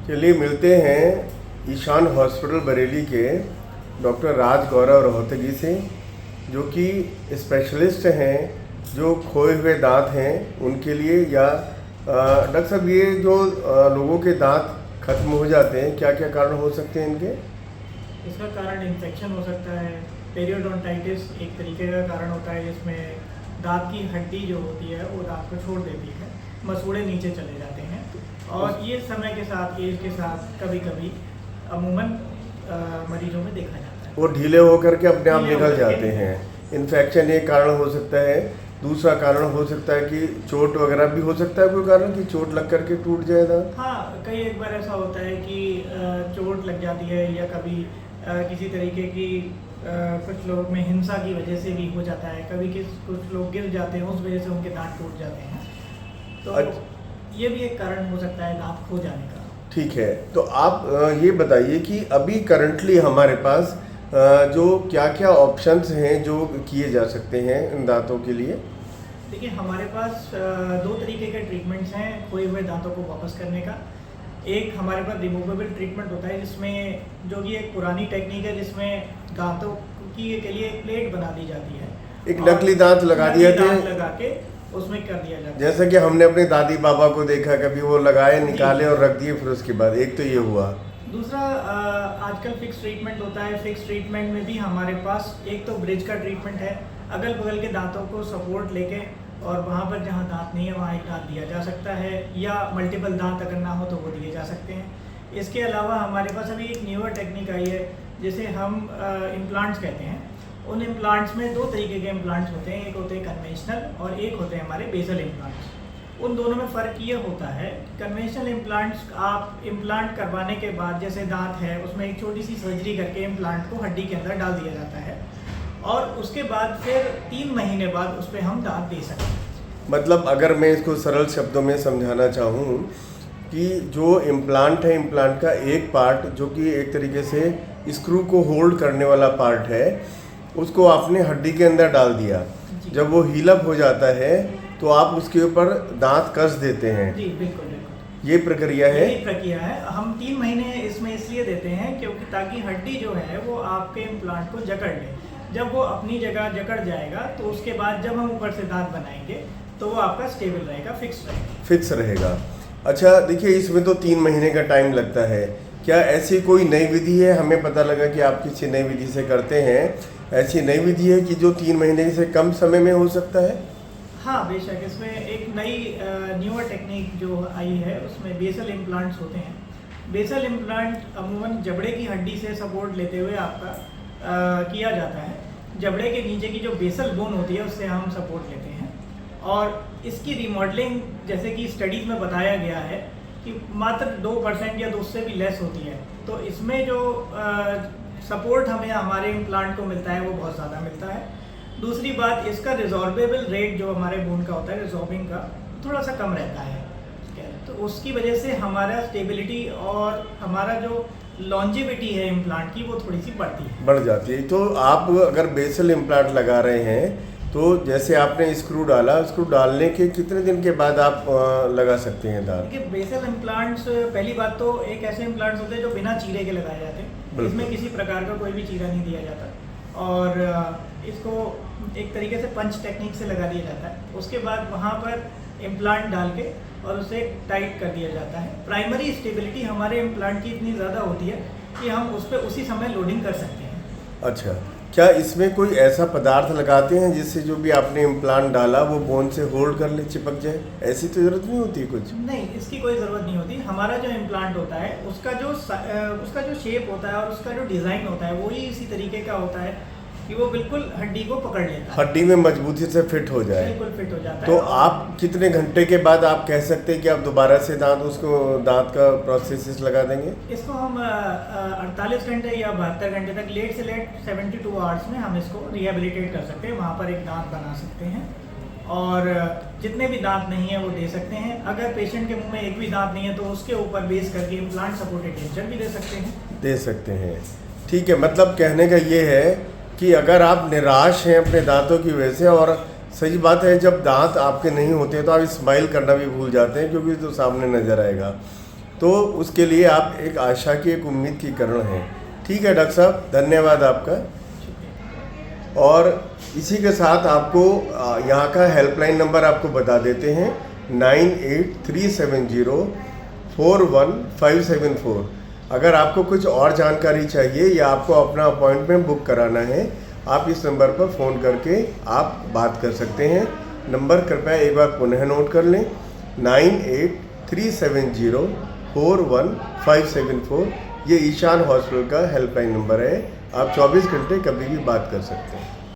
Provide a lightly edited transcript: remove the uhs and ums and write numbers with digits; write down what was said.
चलिए मिलते हैं ईशान हॉस्पिटल बरेली के डॉक्टर राज गौरव रोहतगी से, जो कि स्पेशलिस्ट हैं जो खोए हुए दांत हैं उनके लिए। या डॉक्टर साहब, ये जो लोगों के दांत खत्म हो जाते हैं, क्या क्या कारण हो सकते हैं इनके? इसका कारण इन्फेक्शन हो सकता है। पेरियोडोंटाइटिस एक तरीके का कारण होता है जिसमें दांत की हड्डी जो होती है वो दांत को छोड़ देती है, मसूड़े नीचे चले जाते हैं। और ये समय के साथ, एज के साथ कभी कभी अमूमन मरीजों में देखा जाता है। वो ढीले होकर के अपने आप निकल जाते हैं। इन्फेक्शन एक कारण हो सकता है। दूसरा कारण हो सकता है कि चोट वगैरह भी हो सकता है, कोई कारण कि चोट लग करके टूट जाए दांत? हाँ, कई एक बार ऐसा होता है कि चोट लग जाती है, या कभी किसी तरीके की कुछ लोग में हिंसा की वजह से भी हो जाता है। कभी कुछ लोग गिर जाते हैं, उस वजह से उनके दांत टूट जाते हैं। तो ये भी एक कारण हो सकता है दांत खो जाने का। ठीक है, तो आप ये बताइए कि अभी करंटली हमारे पास जो क्या क्या ऑप्शंस हैं जो किए जा सकते हैं इन दांतों के लिए? देखिए, हमारे पास दो तरीके के ट्रीटमेंट्स हैं खोए हुए दांतों को वापस करने का। एक हमारे पास रिमूवेबल ट्रीटमेंट होता है, जिसमें जो कि एक पुरानी टेक्निक है, जिसमें दांतों की के लिए एक प्लेट बना दी जाती है। एक नकली दांत लगा दिया लगा के उसमें कर दिया जाता है। जैसे कि हमने अपने दादी बाबा को देखा, कभी वो लगाए, निकाले और रख दिए, फिर उसके बाद एक तो ये हुआ। दूसरा आजकल फिक्स ट्रीटमेंट होता है। फिक्स ट्रीटमेंट में भी हमारे पास एक तो ब्रिज का ट्रीटमेंट है, अगल बगल के दांतों को सपोर्ट लेके, और वहाँ पर जहाँ दांत नहीं है वहाँ एक दांत दिया जा सकता है, या मल्टीपल दांत अगर ना हो तो वो दिए जा सकते हैं। इसके अलावा हमारे पास अभी एक न्यूअर टेक्निक आई है जिसे हम इम्प्लांट्स कहते हैं। उन इम्प्लांट्स में दो तरीके के इम्प्लांट्स होते हैं, एक होते हैं कन्वेंशनल और एक होते हैं हमारे बेसल इम्प्लांट्स। उन दोनों में फ़र्क ये होता है, कन्वेंशनल इम्प्लांट्स आप इम्प्लांट करवाने के बाद, जैसे दांत है उसमें एक छोटी सी सर्जरी करके इम्प्लांट को हड्डी के अंदर डाल दिया जाता है, और उसके बाद फिर 3 महीने बाद उस पर हम दांत दे सकते हैं। मतलब अगर मैं इसको सरल शब्दों में समझाना चाहूँ कि जो इम्प्लांट है, इम्प्लांट का एक पार्ट जो कि एक तरीके से स्क्रू को होल्ड करने वाला पार्ट है, उसको आपने हड्डी के अंदर डाल दिया। जब वो हील अप हो जाता है तो आप उसके ऊपर दांत कस देते हैं। जी बिल्कुल बिल्कुल, ये प्रक्रिया है। यही प्रक्रिया है। हम 3 महीने इसमें इसलिए देते हैं क्योंकि ताकि हड्डी जो है वो आपके इम्प्लांट को जकड़ ले। जब वो अपनी जगह जकड़ जाएगा तो उसके बाद जब हम ऊपर से दांत बनाएंगे तो वो आपका स्टेबल रहेगा, फिक्स रहेगा। अच्छा, देखिए इसमें तो 3 महीने का टाइम लगता है। क्या ऐसी कोई नई विधि है? हमें पता लगा कि आप किसी नई विधि से करते हैं। ऐसी नई विधि है कि जो 3 महीने से कम समय में हो सकता है? हाँ बेशक, इसमें एक नई न्यूअर टेक्निक जो आई है उसमें बेसल इम्प्लांट्स होते हैं। बेसल इम्प्लांट अमूमन जबड़े की हड्डी से सपोर्ट लेते हुए आपका किया जाता है। जबड़े के नीचे की जो बेसल बोन होती है उससे हम सपोर्ट लेते हैं, और इसकी रिमॉडलिंग जैसे कि स्टडीज़ में बताया गया है कि मात्र 2% या 2 से भी लेस होती है। तो इसमें जो सपोर्ट हमें हमारे इम्प्लांट को मिलता है वो बहुत ज़्यादा मिलता है। दूसरी बात, इसका रिजॉर्बेबल रेट जो हमारे बोन का होता है, रिजॉर्बिंग का, थोड़ा सा कम रहता है। तो उसकी वजह से हमारा स्टेबिलिटी और हमारा जो लॉन्जिविटी है इम्प्लांट की वो थोड़ी सी बढ़ जाती है। तो आप अगर बेसल इम्प्लांट लगा रहे हैं तो जैसे आपने स्क्रू डाला, स्क्रू डालने के कितने दिन के बाद आप लगा सकते हैं दांत? देखिए, बेसल इम्प्लांट्स, पहली बात तो एक ऐसे इम्प्लांट्स होते हैं जो बिना चीरे के लगाए जाते हैं। इसमें किसी प्रकार का कोई भी चीरा नहीं दिया जाता, और इसको एक तरीके से पंच टेक्निक से लगा दिया जाता है। उसके बाद वहाँ पर इम्प्लांट डाल के और उसे टाइट कर दिया जाता है। प्राइमरी स्टेबिलिटी हमारे इम्प्लांट की इतनी ज़्यादा होती है कि हम उस पर उसी समय लोडिंग कर सकते हैं। अच्छा, क्या इसमें कोई ऐसा पदार्थ लगाते हैं जिससे जो भी आपने इम्प्लांट डाला वो बोन से होल्ड कर ले, चिपक जाए? ऐसी तो ज़रूरत नहीं होती कुछ? नहीं, इसकी कोई ज़रूरत नहीं होती। हमारा जो इम्प्लांट होता है उसका जो शेप होता है और उसका जो डिज़ाइन होता है वही इसी तरीके का होता है कि वो बिल्कुल हड्डी को पकड़ लेता है, हड्डी में मजबूती से फिट हो जाए। बिल्कुल फिट हो जाता है। तो आप कितने घंटे के बाद आप कह सकते हैं कि आप दोबारा से दांत का प्रोसेस लगा देंगे? इसको हम 48 घंटे या 72 घंटे तक, लेट से लेट 72 आवर्स में हम इसको रिहेबिलिटेट कर सकते हैं। वहाँ पर एक दांत बना सकते हैं, और जितने भी दांत नहीं है वो दे सकते हैं। अगर पेशेंट के मुंह में एक भी दांत नहीं है तो उसके ऊपर बेस करके इम्प्लांट सपोर्टेड डेंचर भी दे सकते हैं। ठीक है, मतलब कहने का ये है कि अगर आप निराश हैं अपने दांतों की वजह से, और सही बात है जब दांत आपके नहीं होते तो आप स्माइल करना भी भूल जाते हैं क्योंकि तो सामने नज़र आएगा। तो उसके लिए आप एक आशा की, एक उम्मीद की किरण हैं। ठीक है डॉक्टर साहब, धन्यवाद आपका। और इसी के साथ आपको यहाँ का हेल्पलाइन नंबर आपको बता देते हैं, 9837041574। अगर आपको कुछ और जानकारी चाहिए या आपको अपना अपॉइंटमेंट बुक कराना है, आप इस नंबर पर फ़ोन करके आप बात कर सकते हैं। नंबर कृपया एक बार पुनः नोट कर लें, 9837041574। ये ईशान हॉस्पिटल का हेल्पलाइन नंबर है। आप 24 घंटे कभी भी बात कर सकते हैं।